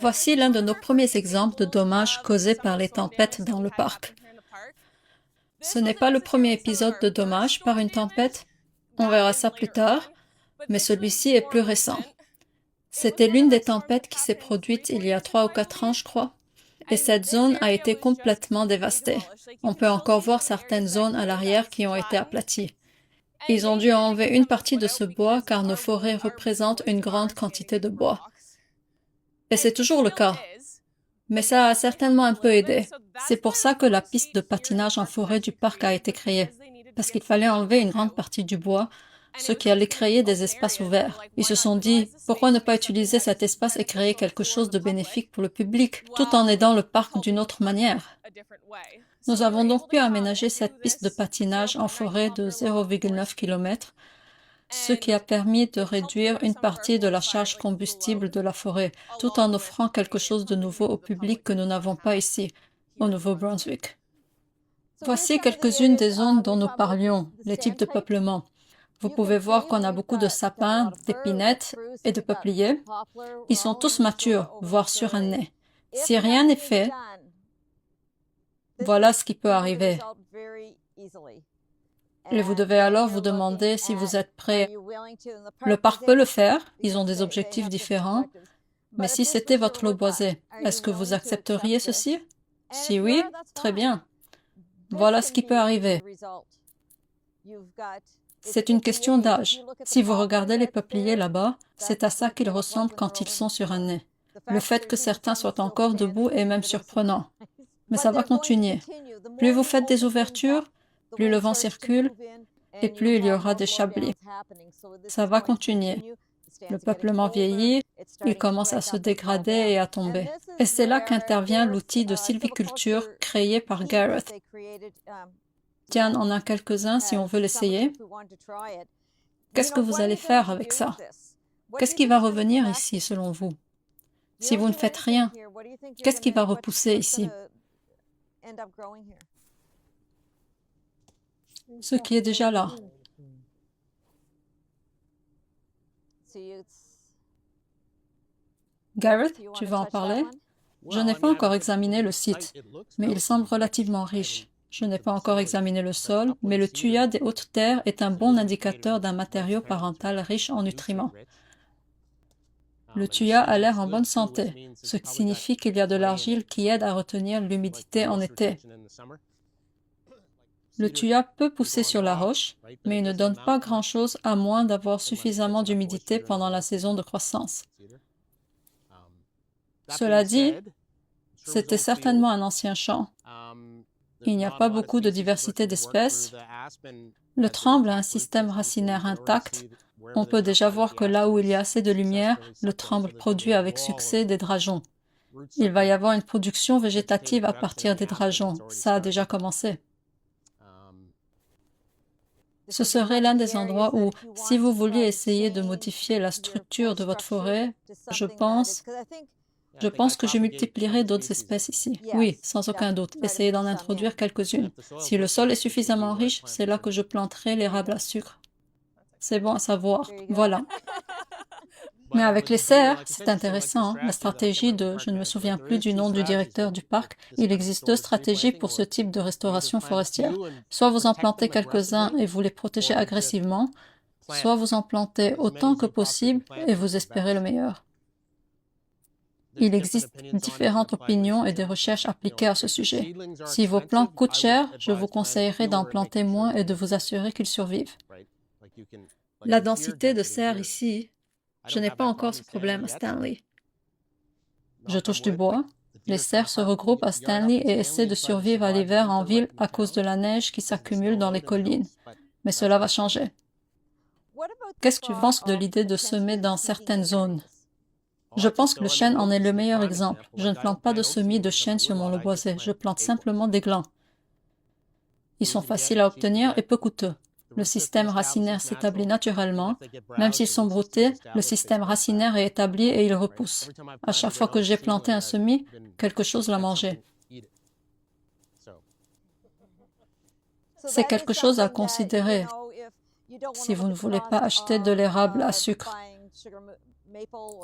Voici l'un de nos premiers exemples de dommages causés par les tempêtes dans le parc. Ce n'est pas le premier épisode de dommages par une tempête. On verra ça plus tard, mais celui-ci est plus récent. C'était l'une des tempêtes qui s'est produite il y a 3 ou 4 ans, je crois, et cette zone a été complètement dévastée. On peut encore voir certaines zones à l'arrière qui ont été aplaties. Ils ont dû enlever une partie de ce bois car nos forêts représentent une grande quantité de bois. Et c'est toujours le cas. Mais ça a certainement un peu aidé. C'est pour ça que la piste de patinage en forêt du parc a été créée, parce qu'il fallait enlever une grande partie du bois, ce qui allait créer des espaces ouverts. Ils se sont dit, pourquoi ne pas utiliser cet espace et créer quelque chose de bénéfique pour le public, tout en aidant le parc d'une autre manière. Nous avons donc pu aménager cette piste de patinage en forêt de 0,9 km, ce qui a permis de réduire une partie de la charge combustible de la forêt, tout en offrant quelque chose de nouveau au public que nous n'avons pas ici, au Nouveau-Brunswick. Voici quelques-unes des zones dont nous parlions, les types de peuplement. Vous pouvez voir qu'on a beaucoup de sapins, d'épinettes et de peupliers. Ils sont tous matures, voire surannés. Si rien n'est fait, voilà ce qui peut arriver. Et vous devez alors vous demander si vous êtes prêt. Le parc peut le faire, ils ont des objectifs différents, mais si c'était votre lot boisé, est-ce que vous accepteriez ceci? Si oui, très bien. Voilà ce qui peut arriver. C'est une question d'âge. Si vous regardez les peupliers là-bas, c'est à ça qu'ils ressemblent quand ils sont surannés. Le fait que certains soient encore debout est même surprenant. Mais ça va continuer. Plus vous faites des ouvertures, plus le vent circule et plus il y aura des chablis. Ça va continuer. Le peuplement vieillit, il commence à se dégrader et à tomber. Et c'est là qu'intervient l'outil de sylviculture créé par Gareth. Diane en a quelques-uns si on veut l'essayer. Qu'est-ce que vous allez faire avec ça? Qu'est-ce qui va revenir ici selon vous? Si vous ne faites rien, qu'est-ce qui va repousser ici? Ce qui est déjà là. Gareth, tu vas en parler? Je n'ai pas encore examiné le site, mais il semble relativement riche. Je n'ai pas encore examiné le sol, mais le tuya des hautes terres est un bon indicateur d'un matériau parental riche en nutriments. Le tuya a l'air en bonne santé, ce qui signifie qu'il y a de l'argile qui aide à retenir l'humidité en été. Le tuya peut pousser sur la roche, mais il ne donne pas grand-chose à moins d'avoir suffisamment d'humidité pendant la saison de croissance. Cela dit, c'était certainement un ancien champ. Il n'y a pas beaucoup de diversité d'espèces. Le tremble a un système racinaire intact. On peut déjà voir que là où il y a assez de lumière, le tremble produit avec succès des drageons. Il va y avoir une production végétative à partir des drageons. Ça a déjà commencé. Ce serait l'un des endroits où, si vous vouliez essayer de modifier la structure de votre forêt, je pense que je multiplierai d'autres espèces ici. Oui, sans aucun doute. Essayez d'en introduire quelques-unes. Si le sol est suffisamment riche, c'est là que je planterai l'érable à sucre. C'est bon à savoir. Voilà. Mais avec les serres, c'est intéressant. La stratégie de, je ne me souviens plus du nom du directeur du parc, il existe 2 stratégies pour ce type de restauration forestière. Soit vous en plantez quelques-uns et vous les protégez agressivement, soit vous en plantez autant que possible et vous espérez le meilleur. Il existe différentes opinions et des recherches appliquées à ce sujet. Si vos plants coûtent cher, je vous conseillerais d'en planter moins et de vous assurer qu'ils survivent. La densité de serre ici, je n'ai pas encore ce problème à Stanley. Je touche du bois. Les cerfs se regroupent à Stanley et essaient de survivre à l'hiver en ville à cause de la neige qui s'accumule dans les collines. Mais cela va changer. Qu'est-ce que tu penses de l'idée de semer dans certaines zones? Je pense que le chêne en est le meilleur exemple. Je ne plante pas de semis de chêne sur mon lot boisé. Je plante simplement des glands. Ils sont faciles à obtenir et peu coûteux. Le système racinaire s'établit naturellement. Même s'ils sont broutés, le système racinaire est établi et il repousse. À chaque fois que j'ai planté un semis, quelque chose l'a mangé. C'est quelque chose à considérer si vous ne voulez pas acheter de l'érable à sucre,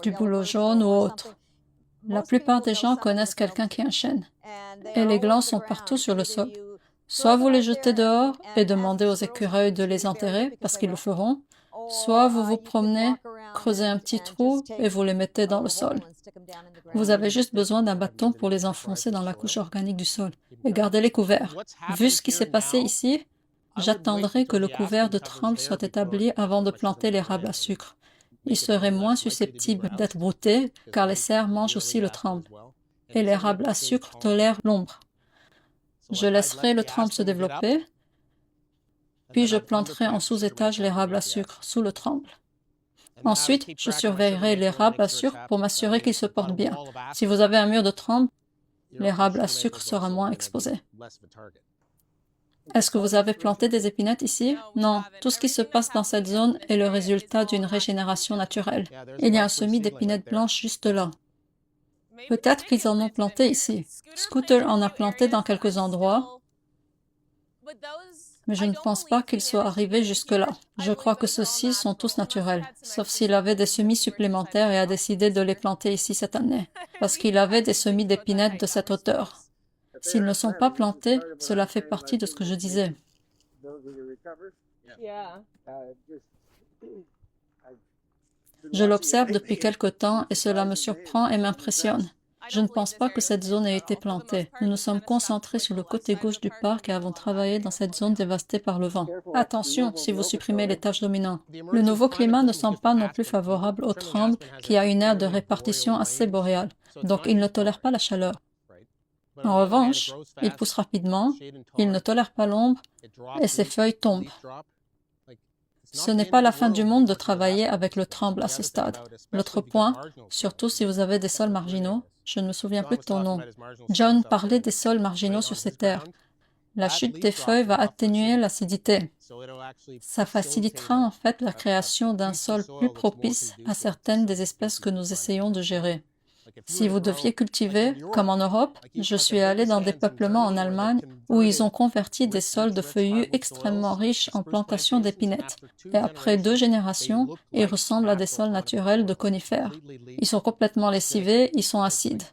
du bouleau jaune ou autre. La plupart des gens connaissent quelqu'un qui a un chêne, et les glands sont partout sur le sol. Soit vous les jetez dehors et demandez aux écureuils de les enterrer, parce qu'ils le feront, soit vous vous promenez, creusez un petit trou et vous les mettez dans le sol. Vous avez juste besoin d'un bâton pour les enfoncer dans la couche organique du sol et gardez-les couverts. Vu ce qui s'est passé ici, j'attendrai que le couvert de tremble soit établi avant de planter l'érable à sucre. Il serait moins susceptible d'être brouté car les cerfs mangent aussi le tremble. Et l'érable à sucre tolère l'ombre. Je laisserai le tremble se développer, puis je planterai en sous-étage l'érable à sucre sous le tremble. Ensuite, je surveillerai l'érable à sucre pour m'assurer qu'il se porte bien. Si vous avez un mur de tremble, l'érable à sucre sera moins exposé. Est-ce que vous avez planté des épinettes ici? Non, tout ce qui se passe dans cette zone est le résultat d'une régénération naturelle. Il y a un semis d'épinettes blanches juste là. Peut-être qu'ils en ont planté ici. Scooter en a planté dans quelques endroits, mais je ne pense pas qu'il soit arrivé jusque-là. Je crois que ceux-ci sont tous naturels, sauf s'il avait des semis supplémentaires et a décidé de les planter ici cette année, parce qu'il avait des semis d'épinettes de cette hauteur. S'ils ne sont pas plantés, cela fait partie de ce que je disais. Je l'observe depuis quelque temps et cela me surprend et m'impressionne. Je ne pense pas que cette zone ait été plantée. Nous nous sommes concentrés sur le côté gauche du parc et avons travaillé dans cette zone dévastée par le vent. Attention si vous supprimez les tâches dominantes. Le nouveau climat ne semble pas non plus favorable au tremble qui a une aire de répartition assez boréale, donc il ne tolère pas la chaleur. En revanche, il pousse rapidement, il ne tolère pas l'ombre et ses feuilles tombent. Ce n'est pas la fin du monde de travailler avec le tremble à ce stade. L'autre point, surtout si vous avez des sols marginaux, je ne me souviens plus de ton nom. John parlait des sols marginaux sur ces terres. La chute des feuilles va atténuer l'acidité. Ça facilitera en fait la création d'un sol plus propice à certaines des espèces que nous essayons de gérer. Si vous deviez cultiver, comme en Europe, je suis allé dans des peuplements en Allemagne où ils ont converti des sols de feuillus extrêmement riches en plantations d'épinettes. Et après 2 générations, ils ressemblent à des sols naturels de conifères. Ils sont complètement lessivés, ils sont acides.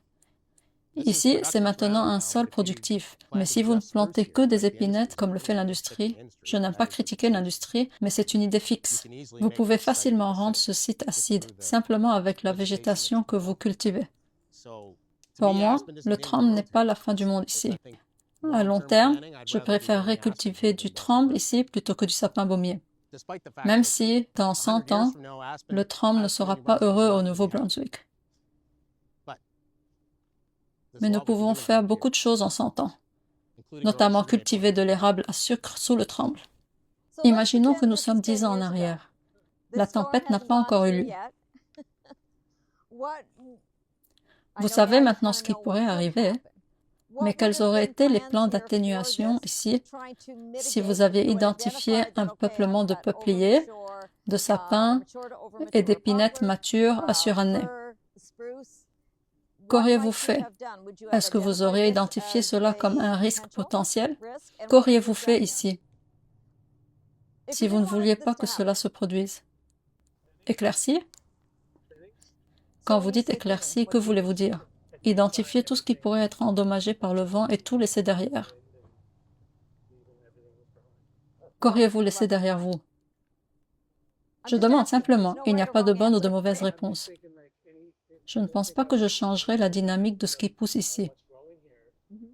Ici, c'est maintenant un sol productif. Mais si vous ne plantez que des épinettes comme le fait l'industrie, je n'aime pas critiquer l'industrie, mais c'est une idée fixe. Vous pouvez facilement rendre ce site acide, simplement avec la végétation que vous cultivez. Pour moi, le tremble n'est pas la fin du monde ici. À long terme, je préférerais cultiver du tremble ici plutôt que du sapin baumier. Même si, dans 100 ans, le tremble ne sera pas heureux au Nouveau-Brunswick. Mais nous pouvons faire beaucoup de choses en 100 ans, notamment cultiver de l'érable à sucre sous le tremble. Imaginons que nous sommes 10 ans en arrière. La tempête n'a pas encore eu lieu. Vous savez maintenant ce qui pourrait arriver, mais quels auraient été les plans d'atténuation ici si vous aviez identifié un peuplement de peupliers, de sapins et d'épinettes matures à surannées? Qu'auriez-vous fait? Est-ce que vous auriez identifié cela comme un risque potentiel? Qu'auriez-vous fait ici si vous ne vouliez pas que cela se produise? Éclairci? Quand vous dites éclairci, que voulez-vous dire? Identifier tout ce qui pourrait être endommagé par le vent et tout laisser derrière. Qu'auriez-vous laissé derrière vous? Je demande simplement, il n'y a pas de bonne ou de mauvaise réponse. Je ne pense pas que je changerai la dynamique de ce qui pousse ici.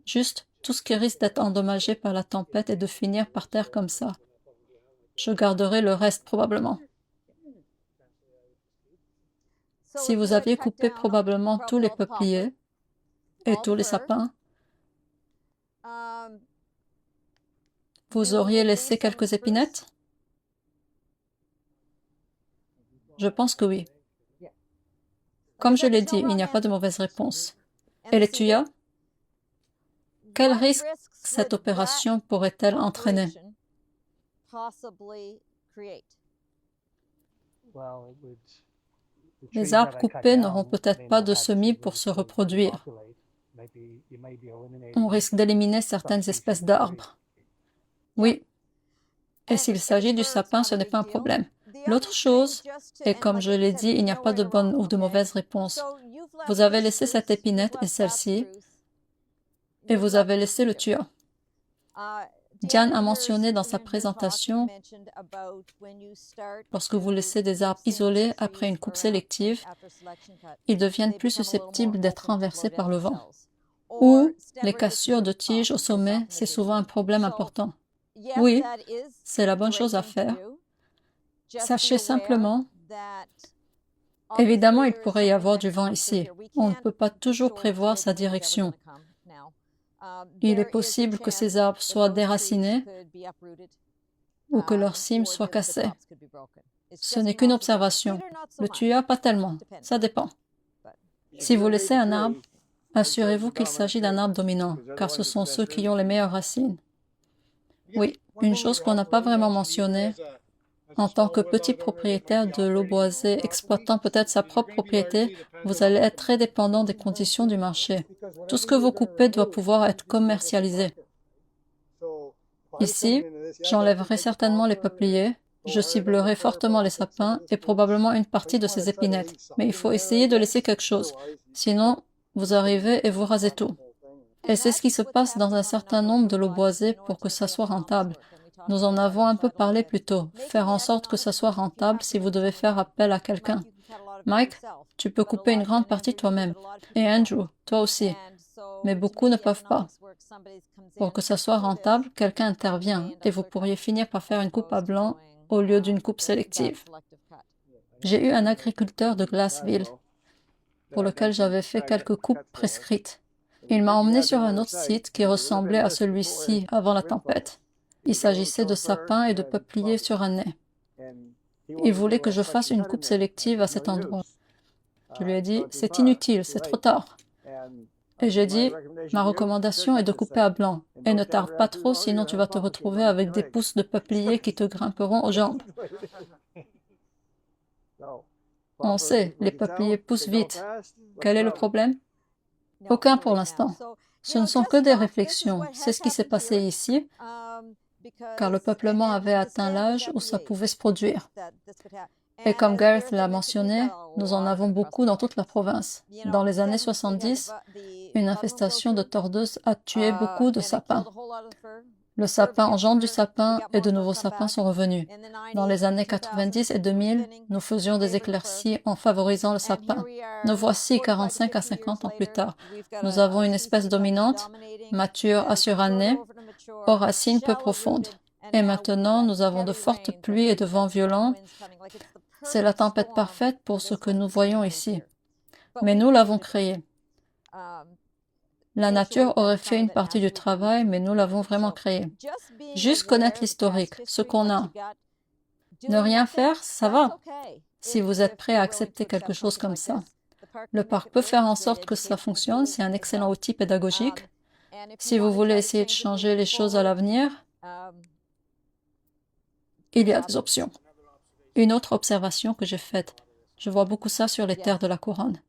Juste, tout ce qui risque d'être endommagé par la tempête et de finir par terre comme ça. Je garderai le reste probablement. Si vous aviez coupé probablement tous les peupliers et tous les sapins, vous auriez laissé quelques épinettes? Je pense que oui. Comme je l'ai dit, il n'y a pas de mauvaise réponse. Et les tuyas? Quel risque cette opération pourrait-elle entraîner? Les arbres coupés n'auront peut-être pas de semis pour se reproduire. On risque d'éliminer certaines espèces d'arbres. Oui. Et s'il s'agit du sapin, ce n'est pas un problème. L'autre chose, et comme je l'ai dit, il n'y a pas de bonne ou de mauvaise réponse. Vous avez laissé cette épinette et celle-ci, et vous avez laissé le tuya. Diane a mentionné dans sa présentation, lorsque vous laissez des arbres isolés après une coupe sélective, ils deviennent plus susceptibles d'être renversés par le vent. Ou les cassures de tiges au sommet, c'est souvent un problème important. Oui, c'est la bonne chose à faire. Sachez simplement, évidemment, il pourrait y avoir du vent ici. On ne peut pas toujours prévoir sa direction. Il est possible que ces arbres soient déracinés ou que leurs cimes soient cassées. Ce n'est qu'une observation. Le tuya, pas tellement. Ça dépend. Si vous laissez un arbre, assurez-vous qu'il s'agit d'un arbre dominant, car ce sont ceux qui ont les meilleures racines. Oui, une chose qu'on n'a pas vraiment mentionnée, en tant que petit propriétaire de l'eau boisée exploitant peut-être sa propre propriété, vous allez être très dépendant des conditions du marché. Tout ce que vous coupez doit pouvoir être commercialisé. Ici, j'enlèverai certainement les peupliers, je ciblerai fortement les sapins et probablement une partie de ces épinettes. Mais il faut essayer de laisser quelque chose. Sinon, vous arrivez et vous rasez tout. Et c'est ce qui se passe dans un certain nombre de lots boisés pour que ça soit rentable. Nous en avons un peu parlé plus tôt. Faire en sorte que ça soit rentable si vous devez faire appel à quelqu'un. Mike, tu peux couper une grande partie toi-même. Et Andrew, toi aussi. Mais beaucoup ne peuvent pas. Pour que ça soit rentable, quelqu'un intervient et vous pourriez finir par faire une coupe à blanc au lieu d'une coupe sélective. J'ai eu un agriculteur de Glassville pour lequel j'avais fait quelques coupes prescrites. Il m'a emmené sur un autre site qui ressemblait à celui-ci avant la tempête. Il s'agissait de sapins et de peupliers surannés. Il voulait que je fasse une coupe sélective à cet endroit. Je lui ai dit, c'est inutile, c'est trop tard. Et j'ai dit, ma recommandation est de couper à blanc. Et ne tarde pas trop, sinon tu vas te retrouver avec des pousses de peupliers qui te grimperont aux jambes. On sait, les peupliers poussent vite. Quel est le problème? Aucun pour l'instant. Ce ne sont que des réflexions. C'est ce qui s'est passé ici, car le peuplement avait atteint l'âge où ça pouvait se produire. Et comme Gareth l'a mentionné, nous en avons beaucoup dans toute la province. Dans les années 70, une infestation de tordeuses a tué beaucoup de sapins. Le sapin engendre du sapin et de nouveaux sapins sont revenus. Dans les années 90 et 2000, nous faisions des éclaircies en favorisant le sapin. Nous voici 45 à 50 ans plus tard. Nous avons une espèce dominante, mature à surannée, aux racines peu profondes. Et maintenant, nous avons de fortes pluies et de vents violents. C'est la tempête parfaite pour ce que nous voyons ici. Mais nous l'avons créée. La nature aurait fait une partie du travail, mais nous l'avons vraiment créée. Juste connaître l'historique, ce qu'on a. Ne rien faire, ça va. Si vous êtes prêt à accepter quelque chose comme ça. Le parc peut faire en sorte que ça fonctionne, c'est un excellent outil pédagogique. Si vous voulez essayer de changer les choses à l'avenir, il y a des options. Une autre observation que j'ai faite, je vois beaucoup ça sur les terres de la couronne.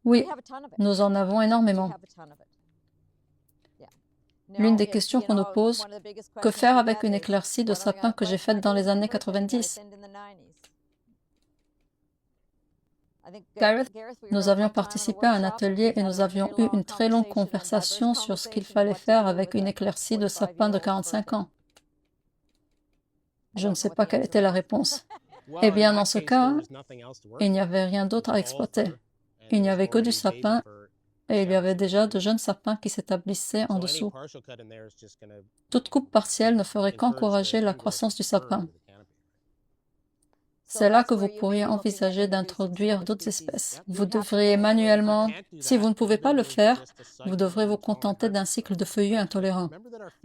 Oui, nous en avons énormément. L'une des questions qu'on nous pose, que faire avec une éclaircie de sapin que j'ai faite dans les années 90? Gareth, nous avions participé à un atelier et nous avions eu une très longue conversation sur ce qu'il fallait faire avec une éclaircie de sapin de 45 ans. Je ne sais pas quelle était la réponse. Eh bien, dans ce cas, il n'y avait rien d'autre à exploiter. Il n'y avait que du sapin et il y avait déjà de jeunes sapins qui s'établissaient en dessous. Toute coupe partielle ne ferait qu'encourager la croissance du sapin. C'est là que vous pourriez envisager d'introduire d'autres espèces. Vous devriez manuellement, si vous ne pouvez pas le faire, vous devrez vous contenter d'un cycle de feuillus intolérants.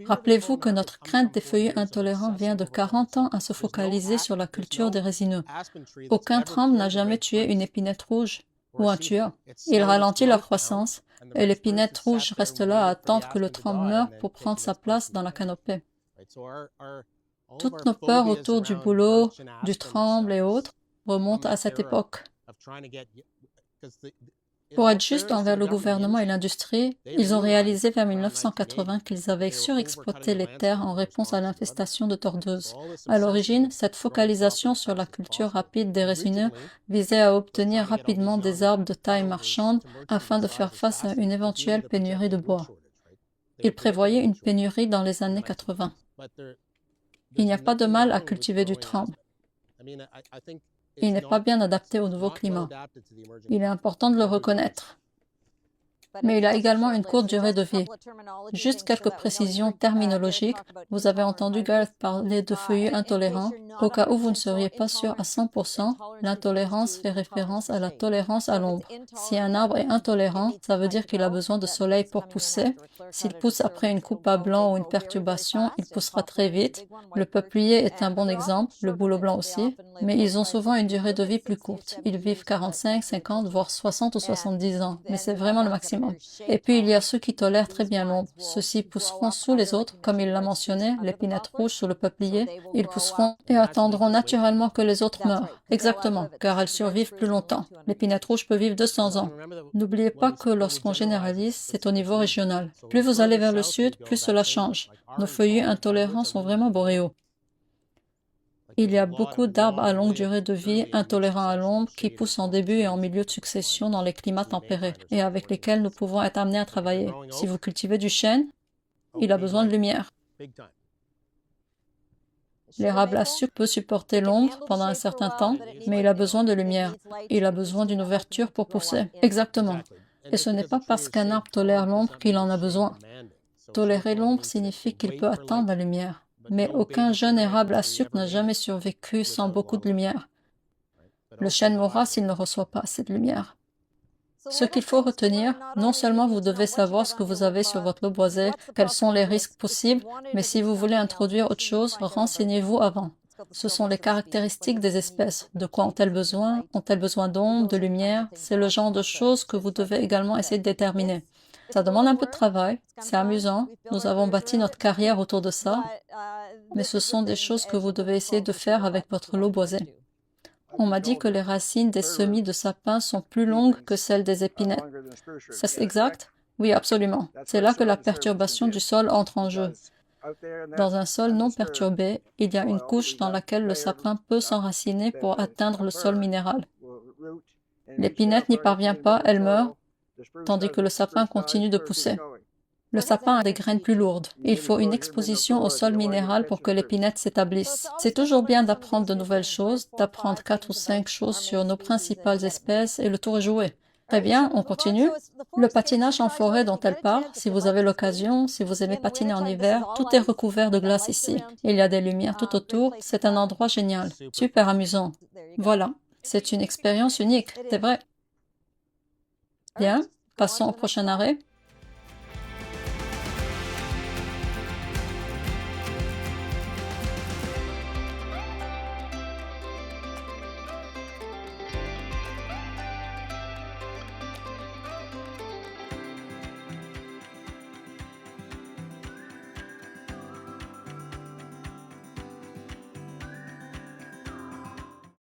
Rappelez-vous que notre crainte des feuillus intolérants vient de 40 ans à se focaliser sur la culture des résineux. Aucun tremble n'a jamais tué une épinette rouge ou un tuya. Il ralentit leur croissance et l'épinette rouge reste là à attendre que le tremble meure pour prendre sa place dans la canopée. Toutes nos peurs autour du bouleau, du tremble et autres remontent à cette époque. Pour être juste envers le gouvernement et l'industrie, ils ont réalisé vers 1980 qu'ils avaient surexploité les terres en réponse à l'infestation de tordeuses. À l'origine, cette focalisation sur la culture rapide des résineux visait à obtenir rapidement des arbres de taille marchande afin de faire face à une éventuelle pénurie de bois. Ils prévoyaient une pénurie dans les années 80. Il n'y a pas de mal à cultiver du tremble. Il n'est pas bien adapté au nouveau climat. Il est important de le reconnaître. Mais il a également une courte durée de vie. Juste quelques précisions terminologiques. Vous avez entendu Gareth parler de feuillus intolérants. Au cas où vous ne seriez pas sûr à 100%, l'intolérance fait référence à la tolérance à l'ombre. Si un arbre est intolérant, ça veut dire qu'il a besoin de soleil pour pousser. S'il pousse après une coupe à blanc ou une perturbation, il poussera très vite. Le peuplier est un bon exemple, le bouleau blanc aussi, mais ils ont souvent une durée de vie plus courte. Ils vivent 45, 50, voire 60 ou 70 ans, mais c'est vraiment le maximum. Et puis il y a ceux qui tolèrent très bien l'ombre. Ceux-ci pousseront sous les autres, comme il l'a mentionné, l'épinette rouge sous le peuplier. Ils pousseront et attendront naturellement que les autres meurent. Exactement, car elles survivent plus longtemps. L'épinette rouge peut vivre 200 ans. N'oubliez pas que lorsqu'on généralise, c'est au niveau régional. Plus vous allez vers le sud, plus cela change. Nos feuillus intolérants sont vraiment boréaux. Il y a beaucoup d'arbres à longue durée de vie, intolérants à l'ombre, qui poussent en début et en milieu de succession dans les climats tempérés et avec lesquels nous pouvons être amenés à travailler. Si vous cultivez du chêne, il a besoin de lumière. L'érable à sucre peut supporter l'ombre pendant un certain temps, mais il a besoin de lumière. Il a besoin d'une ouverture pour pousser. Exactement. Et ce n'est pas parce qu'un arbre tolère l'ombre qu'il en a besoin. Tolérer l'ombre signifie qu'il peut attendre la lumière. Mais aucun jeune érable à sucre n'a jamais survécu sans beaucoup de lumière. Le chêne mourra s'il ne reçoit pas assez de lumière. Ce qu'il faut retenir, non seulement vous devez savoir ce que vous avez sur votre lot boisé, quels sont les risques possibles, mais si vous voulez introduire autre chose, renseignez-vous avant. Ce sont les caractéristiques des espèces. De quoi ont-elles besoin? Ont-elles besoin d'ombre, de lumière? C'est le genre de choses que vous devez également essayer de déterminer. Ça demande un peu de travail, c'est amusant, nous avons bâti notre carrière autour de ça, mais ce sont des choses que vous devez essayer de faire avec votre lot boisé. On m'a dit que les racines des semis de sapin sont plus longues que celles des épinettes. C'est exact? Oui, absolument. C'est là que la perturbation du sol entre en jeu. Dans un sol non perturbé, il y a une couche dans laquelle le sapin peut s'enraciner pour atteindre le sol minéral. L'épinette n'y parvient pas, elle meurt, tandis que le sapin continue de pousser. Le sapin a des graines plus lourdes. Il faut une exposition au sol minéral pour que l'épinette s'établisse. C'est toujours bien d'apprendre de nouvelles choses, d'apprendre 4 ou 5 choses sur nos principales espèces et le tour est joué. Très bien, on continue. Le patinage en forêt dont elle parle, si vous avez l'occasion, si vous aimez patiner en hiver, tout est recouvert de glace ici. Il y a des lumières tout autour, c'est un endroit génial, super amusant. Voilà, c'est une expérience unique, c'est vrai. Bien, passons au prochain arrêt.